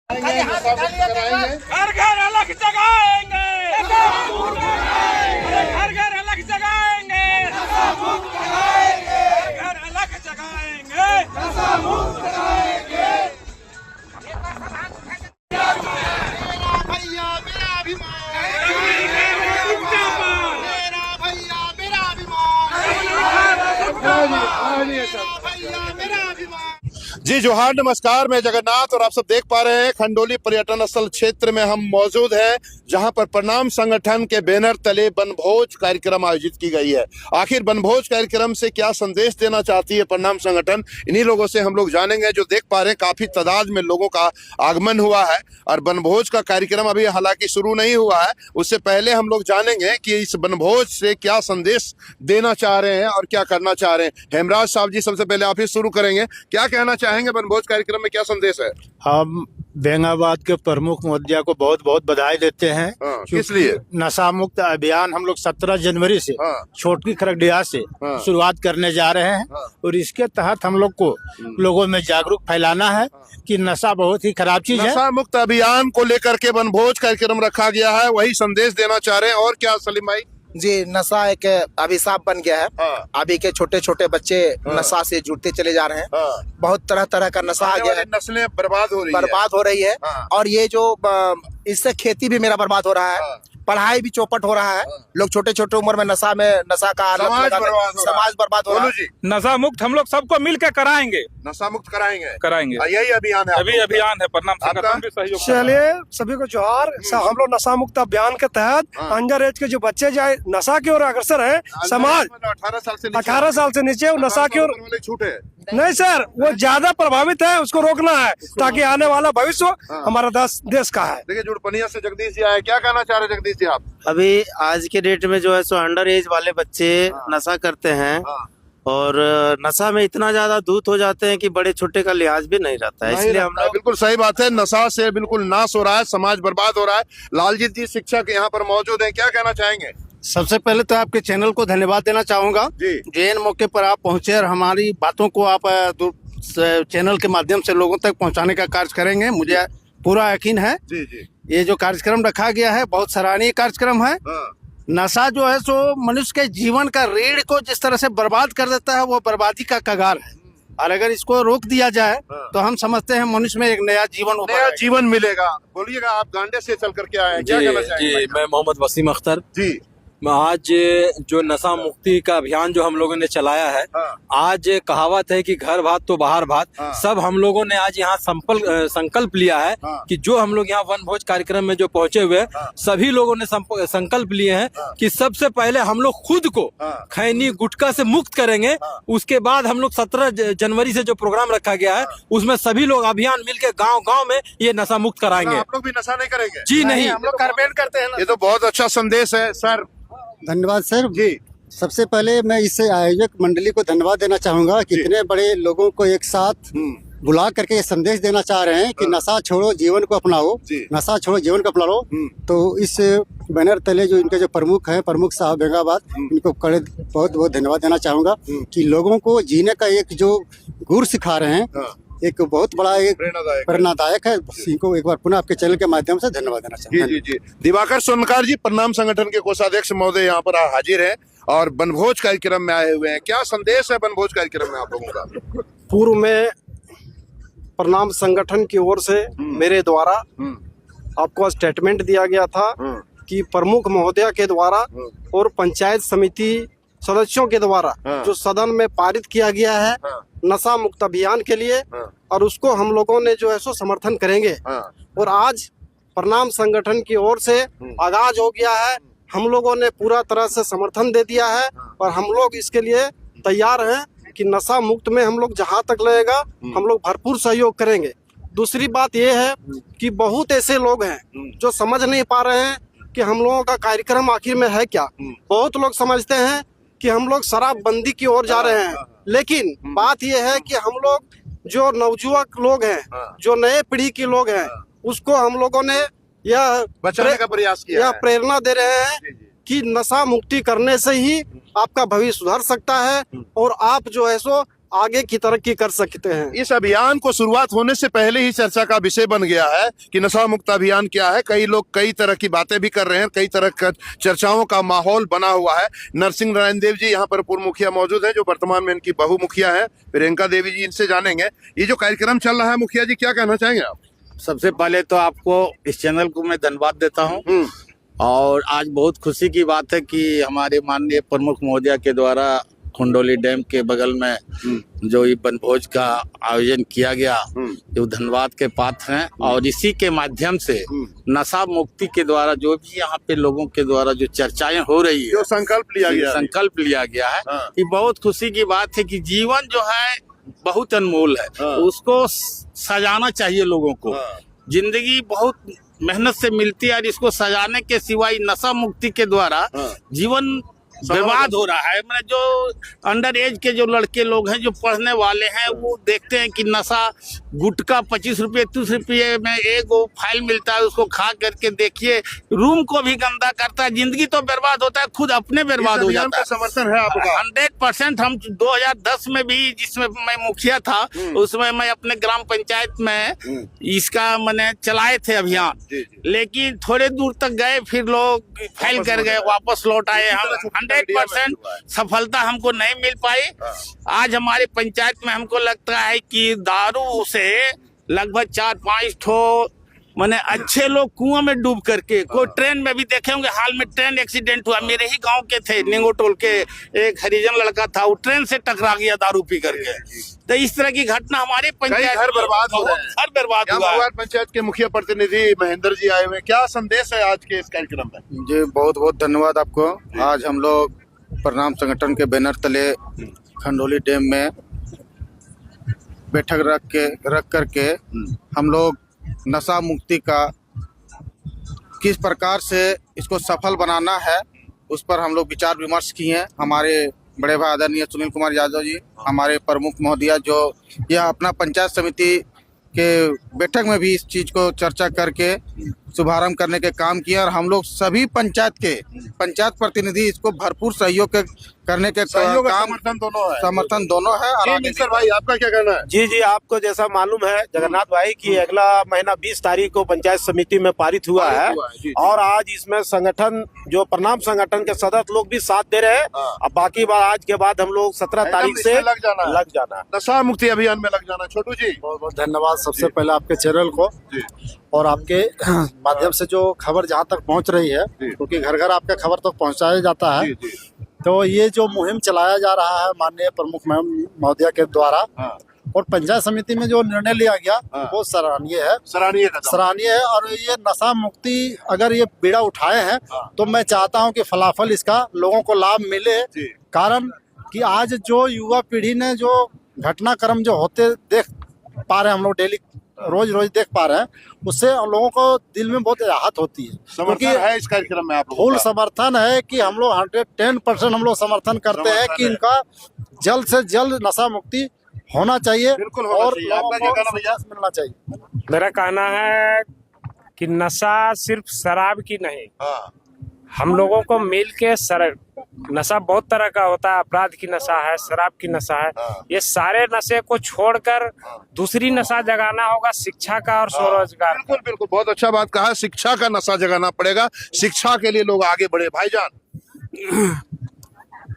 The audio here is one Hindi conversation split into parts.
घर घर अलग जगाएंगे, घर घर अलग जगाएंगे, घर अलग जगाएंगे। भैया मेरा अभिमान, मेरा भैया मेरा अभिमान, भैया मेरा अभिमान। जी जोहार, नमस्कार। मैं जगन्नाथ और आप सब देख पा रहे हैं खंडोली पर्यटन स्थल क्षेत्र में हम मौजूद हैं, जहां पर प्रणाम संगठन के बैनर तले वनभोज कार्यक्रम आयोजित की गई है। आखिर वनभोज कार्यक्रम से क्या संदेश देना चाहती है प्रणाम संगठन, इन्हीं लोगों से हम लोग जानेंगे। जो देख पा रहे हैं काफी तादाद में लोगों का आगमन हुआ है और वनभोज का कार्यक्रम अभी हालांकि शुरू नहीं हुआ है। उससे पहले हम लोग जानेंगे कि इस वनभोज से क्या संदेश देना चाह रहे हैं और क्या करना चाह रहे हैं। हेमराज साहब जी, सबसे पहले आप ही शुरू करेंगे, क्या कहना चाहेंगे वनभोज कार्यक्रम में क्या संदेश है? हम बेंगाबाद के प्रमुख महोदया को बहुत बहुत बधाई देते हैं। किस लिए? नशा मुक्त अभियान हम लोग 17 जनवरी से छोटकी खरगडिया से शुरुआत करने जा रहे हैं और इसके तहत हम लोग को लोगों में जागरूक फैलाना है कि नशा बहुत ही खराब चीज है। नशा मुक्त अभियान को लेकर के वनभोज कार्यक्रम रखा गया है, वही संदेश देना चाह रहे हैं। और क्या सलीम भाई? जी, नशा एक अभिशाप बन गया है। अभी के छोटे छोटे बच्चे नशा से जुड़ते चले जा रहे हैं। बहुत तरह तरह का नशा आ गया है, नस्लें बर्बाद हो रही है। और ये जो इससे खेती भी मेरा बर्बाद हो रहा है, पढ़ाई भी चौपट हो रहा है। लोग छोटे छोटे उम्र में नशा का आदत समाज बर्बाद हो रहा है। नशा मुक्त हम लोग सबको मिल के कराएंगे, नशा मुक्त कराएंगे। यही अभियान है, अभी अभियान है। प्रणाम संगठन भी सहयोग। चलिए सभी को जोहार। हम लोग नशा मुक्त अभियान के तहत अंडर एज के जो बच्चे जाए नशा की ओर अग्रसर है, समाज 18 साल से नीचे नशा की ओर छूटे नहीं सर, वो ज्यादा प्रभावित है, उसको रोकना है ताकि आने वाला भविष्य हमारा देश का है। देखिए जुड़पनिया से जगदीश जी आए, क्या कहना चाह रहे जगदीश जी आप? अभी आज के डेट में जो है सो अंडर एज वाले बच्चे नशा करते हैं और नशा में इतना ज्यादा धूत हो जाते हैं कि बड़े छोटे का लिहाज भी नहीं रहता है। इसलिए हम लोग बिल्कुल सही बात है, नशा से बिल्कुल नाश हो रहा है, समाज बर्बाद हो रहा है। लालजीत जी शिक्षक यहाँ पर मौजूद हैं, क्या कहना चाहेंगे? सबसे पहले तो आपके चैनल को धन्यवाद देना चाहूंगा जी। जेन मौके पर आप पहुंचे और हमारी बातों को आप चैनल के माध्यम से लोगों तक पहुंचाने का कार्य करेंगे। मुझे पूरा यकीन है जी जी। ये जो कार्यक्रम रखा गया है बहुत सराहनीय कार्यक्रम है। नशा जो है सो मनुष्य के जीवन का रीढ़ को जिस तरह से बर्बाद कर देता है, वो बर्बादी का कगार है। और अगर इसको रोक दिया जाए तो हम समझते हैं मनुष्य में एक नया जीवन मिलेगा। बोलिएगा, आप गांडे से चल करके आए हैं, क्या कहना चाहेंगे? मैं मोहम्मद वसीम अख्तर जी। आज जो नशा मुक्ति का अभियान जो हम लोगों ने चलाया है, आज कहावत है कि घर भात तो बाहर भात। सब हम लोगों ने आज यहाँ संकल्प लिया है कि जो हम लोग यहाँ वनभोज कार्यक्रम में जो पहुंचे हुए सभी लोगों ने संकल्प लिए हैं कि सबसे पहले हम लोग खुद को खैनी गुटखा से मुक्त करेंगे। उसके बाद हम लोग 17 जनवरी से जो प्रोग्राम रखा गया है उसमें सभी लोग अभियान मिलकर गाँव में ये नशा मुक्त कराएंगे। आप लोग भी नशा नहीं करेंगे? जी नहीं, हम लोग कैंपेन करते हैं। ये तो बहुत अच्छा संदेश है सर। धन्यवाद सर जी। सबसे पहले मैं इस आयोजक मंडली को धन्यवाद देना चाहूंगा कि इतने बड़े लोगों को एक साथ बुला करके ये संदेश देना चाह रहे हैं कि नशा छोड़ो जीवन को अपनाओ, नशा छोड़ो जीवन को अपनाओ। तो इस बैनर तले जो इनके जो प्रमुख हैं, प्रमुख साहब बेंगाबाद, इनको कड़े बहुत बहुत धन्यवाद देना चाहूंगा कि लोगों को जीने का एक जो गुर सिखा रहे हैं, एक बहुत बड़ा एक प्रेरणादायक है। इनको एक बार पुनः आपके चैनल के माध्यम से धन्यवाद देना चाहूंगा। जी जी। दिवाकर सोनकार जी, प्रणाम संगठन के कोषाध्यक्ष महोदय यहाँ पर हाजिर हैं और वनभोज कार्यक्रम में आए हुए हैं। क्या संदेश है वनभोज कार्यक्रम में आप लोगों का? पूर्व में प्रणाम संगठन की ओर से मेरे द्वारा आपको स्टेटमेंट दिया गया था कि प्रमुख महोदया के द्वारा और पंचायत समिति सदस्यों के द्वारा जो सदन में पारित किया गया है नशा मुक्त अभियान के लिए, और उसको हम लोगों ने जो है सो समर्थन करेंगे। और आज प्रणाम संगठन की ओर से आगाज हो गया है, हम लोगों ने पूरा तरह से समर्थन दे दिया है और हम लोग इसके लिए तैयार हैं कि नशा मुक्त में हम लोग जहाँ तक लगेगा हम लोग भरपूर सहयोग करेंगे। दूसरी बात यह है कि बहुत ऐसे लोग हैं जो समझ नहीं पा रहे हैं कि हम लोगों का कार्यक्रम आखिर में है क्या। बहुत लोग समझते हैं कि हम लोग शराबबंदी की ओर जा रहे हैं, लेकिन बात यह है कि हम लोग जो नवजुवक लोग हैं, जो नए पीढ़ी के लोग हैं, उसको हम लोगों ने यह बचाने का प्रयास किया है। प्रेरणा दे रहे हैं कि नशा मुक्ति करने से ही आपका भविष्य सुधर सकता है और आप जो है सो आगे की तरक्की कर सकते हैं। इस अभियान को शुरुआत होने से पहले ही चर्चा का विषय बन गया है कि नशा मुक्त अभियान क्या है। कई लोग कई तरह की बातें भी कर रहे हैं, कई तरह का चर्चाओं का माहौल बना हुआ है। नरसिंह नारायण देव जी यहाँ पर पूर्व मुखिया मौजूद है, जो वर्तमान में इनकी बहु मुखिया है प्रियंका देवी जी। इनसे जानेंगे ये जो कार्यक्रम चल रहा है, मुखिया जी क्या कहना चाहेंगे आप? सबसे पहले तो आपको इस चैनल को मैं धन्यवाद देता हूँ और आज बहुत खुशी की बात है कि हमारे माननीय प्रमुख महोदया के द्वारा खंडोली डैम के बगल में जो ये वनभोज का आयोजन किया गया, जो धन्यवाद के पात्र हैं। और इसी के माध्यम से नशा मुक्ति के द्वारा जो भी यहाँ पे लोगों के द्वारा जो चर्चाएं हो रही है, जो संकल्प लिया गया है, ये बहुत खुशी की बात है कि जीवन जो है बहुत अनमोल है, उसको सजाना चाहिए लोगों को। जिंदगी बहुत मेहनत से मिलती है और इसको सजाने के सिवाय नशा मुक्ति के द्वारा जीवन बर्बाद हो रहा है। मैंने जो अंडर एज के जो लड़के लोग हैं, जो पढ़ने वाले हैं, वो देखते हैं कि नशा गुटखा 25 रुपये 30 रुपये में एक वो फाइल मिलता है, उसको खा करके देखिए रूम को भी गंदा करता है। जिंदगी तो बर्बाद होता है, खुद अपने बर्बाद हो जाता है। समर्थन है आपका? 100% हम 2010 में भी, जिसमें मैं मुखिया था, उसमें मैं अपने ग्राम पंचायत में इसका मैंने चलाए थे अभियान, लेकिन थोड़े दूर तक गए, फिर लोग फैल कर गए, वापस लौट आए। हम 100% सफलता हमको नहीं मिल पाई। आज हमारे पंचायत में हमको लगता है कि दारू से लगभग 4-5 ठो मैंने अच्छे लोग कुआं में डूब करके, कोई ट्रेन में भी देखे होंगे, हाल में ट्रेन एक्सीडेंट हुआ, मेरे ही गांव के थे, निंगोटोल के एक हरिजन लड़का था, वो ट्रेन से टकरा गया दारू पी करके। तो इस तरह की घटना हमारे पंचायत घर बर्बाद हो रहे हैं। घर बर्बाद हुआ है। पंचायत के मुखिया प्रतिनिधि महेंद्र जी आए हुए, क्या संदेश है आज के इस कार्यक्रम में? जी बहुत बहुत धन्यवाद आपको। आज हम लोग प्रणाम संगठन के बैनर तले खंडोली डैम में बैठक रख करके हम लोग नशा मुक्ति का किस प्रकार से इसको सफल बनाना है, उस पर हम लोग विचार विमर्श किए हैं। हमारे बड़े भाई आदरणीय सुनील कुमार यादव जी, हमारे प्रमुख महोदया, जो यह अपना पंचायत समिति के बैठक में भी इस चीज को चर्चा करके शुभारंभ करने के काम किया। और हम लोग सभी पंचायत प्रतिनिधि इसको भरपूर सहयोग करने के काम, समर्थन दोनों है। और भाई आपका क्या कहना है? जी आपको जैसा मालूम है जगन्नाथ भाई की अगला महीना 20 तारीख को पंचायत समिति में पारित हुआ है। और आज इसमें संगठन, जो प्रणाम संगठन के सदस्य लोग भी साथ दे रहे हैं। अब बाकी बात आज के बाद हम लोग 17 तारीख से लग जाना, नशा मुक्ति अभियान में लग जाना। छोटू जी बहुत बहुत धन्यवाद सबसे पहले आपके चैनल को और आपके माध्यम से जो खबर जहाँ तक पहुँच रही है, क्योंकि घर घर आपका खबर तक पहुँचाया जाता है। तो ये जो मुहिम चलाया जा रहा है माननीय प्रमुख महोदया के द्वारा और पंचायत समिति में जो निर्णय लिया गया, वो सराहनीय है। और ये नशा मुक्ति अगर ये बीड़ा उठाए हैं, तो मैं चाहता हूँ कि फलाफल इसका लोगों को लाभ मिले। कारण कि आज जो युवा पीढ़ी ने जो घटनाक्रम जो होते देख पा रहे हैं, हम लोग डेली रोज देख पा रहे हैं, उससे हम लोगों को दिल में बहुत राहत होती है। समर्थन है इस कार्यक्रम में? आप फुल समर्थन है कि हम लोग 110% हम लोग समर्थन करते हैं कि इनका जल्द से जल्द नशा मुक्ति होना चाहिए। बिल्कुल और आपका क्या कहना भैया? मिलना चाहिए। मेरा कहना है कि नशा सिर्फ शराब की नहीं, हम लोगों को मिल के नशा बहुत तरह का होता है। अपराध की नशा है, शराब की नशा है। ये सारे नशे को छोड़कर दूसरी नशा जगाना होगा, शिक्षा का और स्वरोजगार। बिल्कुल बहुत अच्छा बात कहा, शिक्षा का नशा जगाना पड़ेगा। शिक्षा के लिए लोग आगे बढ़े। भाईजान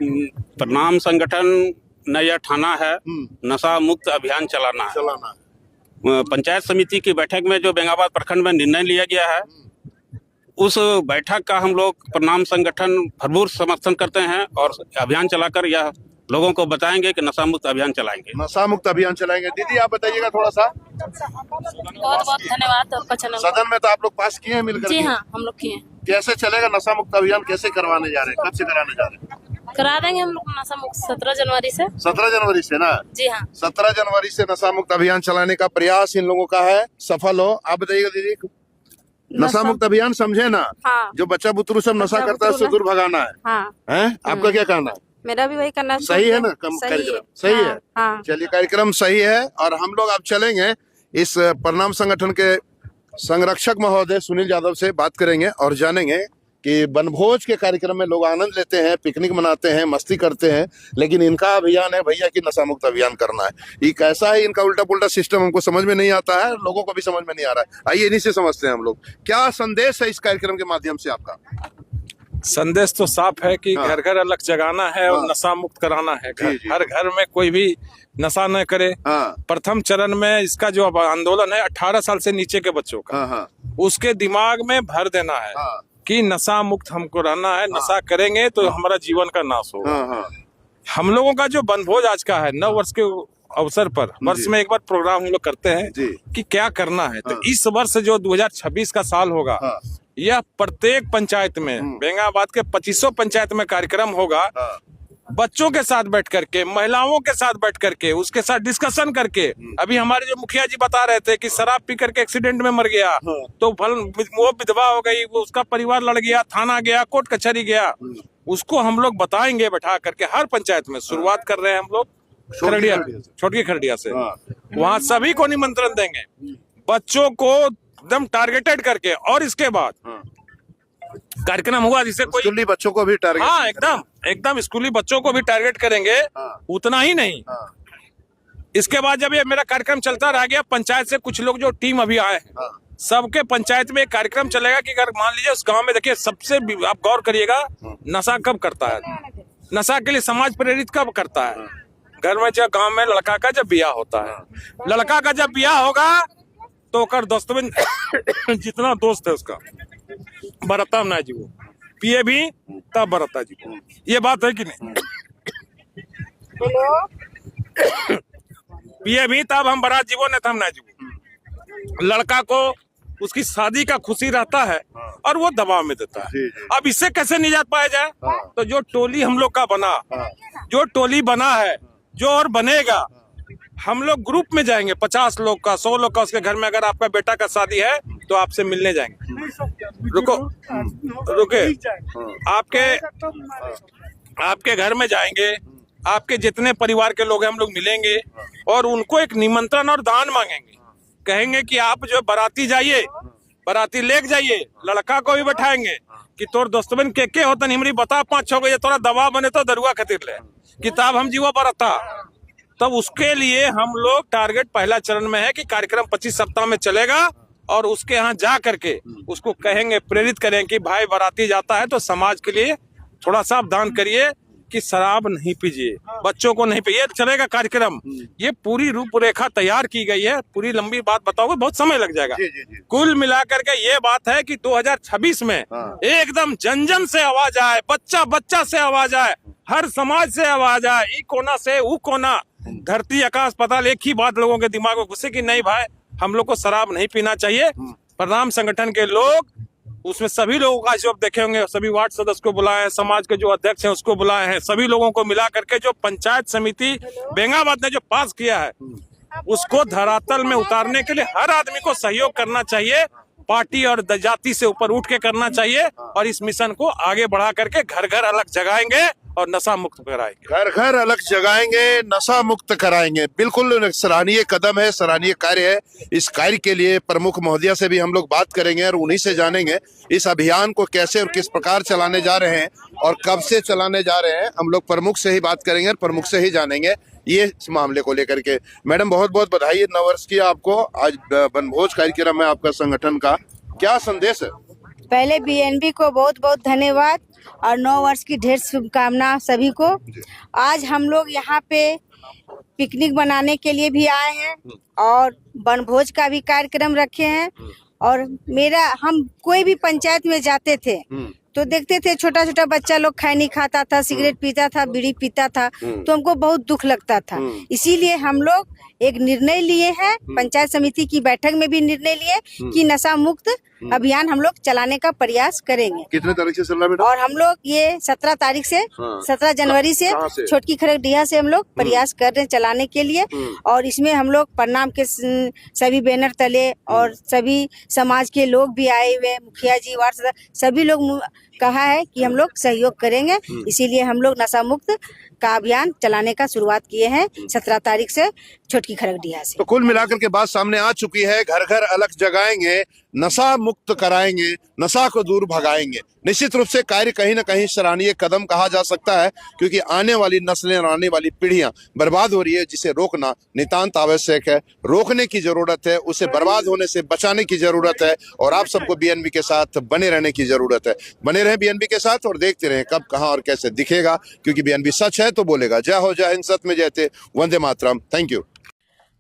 प्रणाम संगठन ने यह ठाना है नशा मुक्त अभियान चलाना है। पंचायत समिति की बैठक में जो बेंगाबाद प्रखंड में निर्णय लिया गया है, उस बैठक का हम लोग प्रणाम संगठन भरपूर समर्थन करते हैं और अभियान चलाकर यह लोगों को बताएंगे कि नशा मुक्त अभियान चलाएंगे। नशा मुक्त अभियान चलाएंगे। दीदी आप बताइएगा थोड़ा सा। बहुत बहुत धन्यवाद आपका चैनल। सदन में तो आप लोग पास किए हैं मिलकर? जी हाँ, हम लोग किए। कैसे चलेगा नशा मुक्त अभियान? कैसे करवाने जा रहे हैं? कब से कराने जा रहे हैं? करा देंगे हम लोग नशा मुक्त 17 जनवरी से। 17 जनवरी से ना? जी हाँ, 17 जनवरी से नशा मुक्त अभियान चलाने का प्रयास इन लोगों का है, सफल हो। आप बताइएगा दीदी। नशा मुक्त अभियान समझे ना? हाँ। जो बच्चा बुतरू सब नशा करता है उससे दूर भगाना है। हाँ। हैं? आपका क्या कहना है? मेरा भी वही करना है। सही है ना? कार्यक्रम सही है। हाँ। चलिए कार्यक्रम सही है। और हम लोग अब चलेंगे इस प्रणाम संगठन के संरक्षक महोदय सुनील यादव से बात करेंगे और जानेंगे कि वनभोज के कार्यक्रम में लोग आनंद लेते हैं, पिकनिक मनाते हैं, मस्ती करते हैं, लेकिन इनका अभियान है भैया कि नशा मुक्त अभियान करना है। ये कैसा है इनका उल्टा पुल्टा सिस्टम, हमको समझ में नहीं आता है, लोगों को भी समझ में नहीं आ रहा है। आइए इन्हीं से समझते हैं हम लोग, क्या संदेश है इस कार्यक्रम के माध्यम से आपका? संदेश तो साफ है कि घर घर अलग जगाना है और नशा मुक्त कराना है। हर घर में कोई भी नशा न करे। प्रथम चरण में इसका जो आंदोलन है 18 साल से नीचे के बच्चों का, उसके दिमाग में भर देना है कि नशा मुक्त हमको रहना है। नशा करेंगे तो हमारा जीवन का नाश होगा। हम लोगों का जो वनभोज आज का है 9 वर्ष के अवसर पर वर्ष में एक बार प्रोग्राम हम लोग करते हैं कि क्या करना है। तो इस वर्ष जो 2026 का साल होगा, यह प्रत्येक पंचायत में, बेंगाबाद के 2500 पंचायत में कार्यक्रम होगा। बच्चों के साथ बैठ करके, महिलाओं के साथ बैठ करके, उसके साथ डिस्कशन करके। अभी हमारे जो मुखिया जी बता रहे थे कि शराब पी करके एक्सीडेंट में मर गया, तो वो विधवा हो गई, उसका परिवार लड़ गया, थाना गया, कोर्ट कचहरी गया। उसको हम लोग बताएंगे बैठा करके। हर पंचायत में शुरुआत कर रहे हैं हम लोग खरड़िया, छोटी खरड़िया से। वहाँ सभी को निमंत्रण देंगे, बच्चों को एकदम टारगेटेड करके। और इसके बाद कार्यक्रम हुआ जिससे कोई स्कूली बच्चों को भी टारगेट, हाँ एकदम स्कूली बच्चों को भी टारगेट करेंगे। उतना ही नहीं, इसके बाद जब ये मेरा कार्यक्रम चलता रह गया, पंचायत से कुछ लोग जो टीम अभी आए हैं, सबके पंचायत में एक कार्यक्रम चलेगा कि अगर मान लीजिए उस गांव में, देखिए सबसे आप गौर करिएगा, नशा कब करता है, नशा के लिए समाज प्रेरित कब करता है? घर में जब गांव में लड़का का जब ब्याह होता है, लड़का का जब ब्याह होगा तो कर दोस्तों जितना दोस्त है उसका बरता ना जी, वो पिए भी तब बरता जी। ये बात है कि नहीं? पिए भी तब हम बरात जीवो न तब ना जीवो। लड़का को उसकी शादी का खुशी रहता है और वो दबाव में देता है। अब इससे कैसे निजात पाया जाए? तो जो टोली हम लोग का बना, जो टोली बना है, जो और बनेगा, हम लोग ग्रुप में जाएंगे, 50 लोग का, 100 लोग का। उसके घर में अगर आपका बेटा का शादी है तो आपसे मिलने जाएंगे। रुके आपके घर में जाएंगे, आपके जितने परिवार के लोग हैं हम लोग मिलेंगे और उनको एक निमंत्रण और दान मांगेंगे। कहेंगे कि आप जो बाराती जाइए, बाराती लेके जाइए, लड़का को भी बैठाएंगे कि तोर दोस्तबन के होता निमरी बता 5-6 गो, थोड़ा दवा बने तो दरुआ खातिर ले किताब हम जीवा बरता। तब उसके लिए हम लोग टारगेट पहला चरण में है कि कार्यक्रम 25 सप्ताह में चलेगा और उसके यहाँ जा करके उसको कहेंगे, प्रेरित करें कि भाई बाराती जाता है तो समाज के लिए थोड़ा सा दान करिए कि शराब नहीं पीजिए, बच्चों को नहीं पीजिए। चलेगा कार्यक्रम, ये पूरी रूपरेखा तैयार की गई है। पूरी लंबी बात बताओगे, बहुत समय लग जाएगा। कुल मिलाकर के ये बात है कि 2026 में एकदम जन जन से आवाज आए, बच्चा बच्चा से आवाज आए, हर समाज से आवाज आए, ई कोना से ऊ कोना, धरती आकाश पाताल, एक ही बात लोगों के दिमाग में घुसे कि नहीं भाई, हम लोग को शराब नहीं पीना चाहिए। प्रणाम संगठन के लोग, उसमें सभी लोगों का जो देखे होंगे, सभी वार्ड सदस्य को बुलाए हैं, समाज के जो अध्यक्ष हैं उसको बुलाए हैं, सभी लोगों को मिला करके जो पंचायत समिति बेंगाबाद ने जो पास किया है उसको धरातल में उतारने के लिए हर आदमी को सहयोग करना चाहिए। पार्टी और जाति से ऊपर उठ के करना चाहिए और इस मिशन को आगे बढ़ा करके घर घर अलग जगाएंगे और नशा मुक्त कराएंगे। घर घर अलग जगाएंगे, नशा मुक्त कराएंगे। बिल्कुल सराहनीय कदम है, सराहनीय कार्य है। इस कार्य के लिए प्रमुख महोदया से भी हम लोग बात करेंगे और उन्हीं से जानेंगे इस अभियान को कैसे और किस प्रकार चलाने जा रहे हैं और कब से चलाने जा रहे हैं। हम लोग प्रमुख से ही बात करेंगे और प्रमुख से ही जानेंगे ये इस मामले को लेकर के। मैडम बहुत बहुत बधाई 9 वर्ष की आपको। आज वनभोज कार्यक्रम है आपका संगठन का, क्या संदेश है? पहले बीएनबी को बहुत बहुत धन्यवाद और 9 वर्ष की ढेर शुभकामना सभी को। आज हम लोग यहाँ पे पिकनिक मनाने के लिए भी आए हैं और वनभोज का भी कार्यक्रम रखे हैं। और हम कोई भी पंचायत में जाते थे तो देखते थे छोटा छोटा बच्चा लोग खैनी खाता था, सिगरेट पीता था, बीड़ी पीता था, तो हमको बहुत दुख लगता था। इसीलिए हम लोग एक निर्णय लिए हैं, पंचायत समिति की बैठक में भी निर्णय लिए कि नशा मुक्त अभियान हम लोग चलाने का प्रयास करेंगे। कितने तारीख से चल रहा है बेटा? और हम लोग ये 17 तारीख से 17 जनवरी से छोटकी खरगडिया से हम लोग प्रयास कर रहे हैं चलाने के लिए। और इसमें हम लोग प्रणाम के सभी बैनर तले और सभी समाज के लोग भी आए हुए, मुखिया जी, वार्ड सदस्य, सभी लोग कहा है कि हम लोग सहयोग करेंगे। इसीलिए हम लोग नशा मुक्त का अभियान चलाने का शुरुआत किए हैं 17 तारीख से छोटकी खरगडिया से। तो कुल मिलाकर के बात सामने आ चुकी है, घर घर अलग जगाएंगे, नशा मुक्त कराएंगे, नशा को दूर भगाएंगे। निश्चित रूप से कार्य कहीं ना कहीं सराहनीय कदम कहा जा सकता है, क्योंकि आने वाली नस्लें और आने वाली पीढ़ियां बर्बाद हो रही है, जिसे रोकना नितांत आवश्यक है। रोकने की जरूरत है, उसे बर्बाद होने से बचाने की जरूरत है, और आप सबको बीएनबी के साथ बने रहने की जरूरत है। बने रहें बीएनबी के साथ और देखते रहें कब, कहां और कैसे दिखेगा, क्योंकि बीएनबी सच है तो बोलेगा। जय हो, जय हिंद, सत्य में जय थे, वंदे मातरम। Thank you.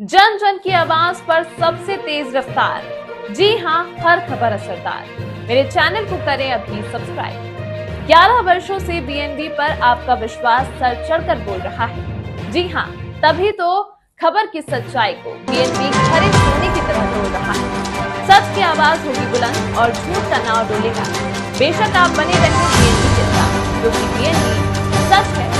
जन जन की आवाज पर सबसे तेज रफ्तार, जी हां, हर खबर असरदार। मेरे चैनल को करें अभी सब्सक्राइब। 11 वर्षों से बीएनबी पर आपका विश्वास सर चढ़कर बोल रहा है। जी हां, तभी तो खबर की सच्चाई को बीएनबी खरे सोने की तरह तोड़ रहा है। सच की आवाज होगी बुलंद और झूठ का नाव डोलेगा। बेशक आप बने रहें बीएनबी के साथ, क्योंकि बीएनबी सच है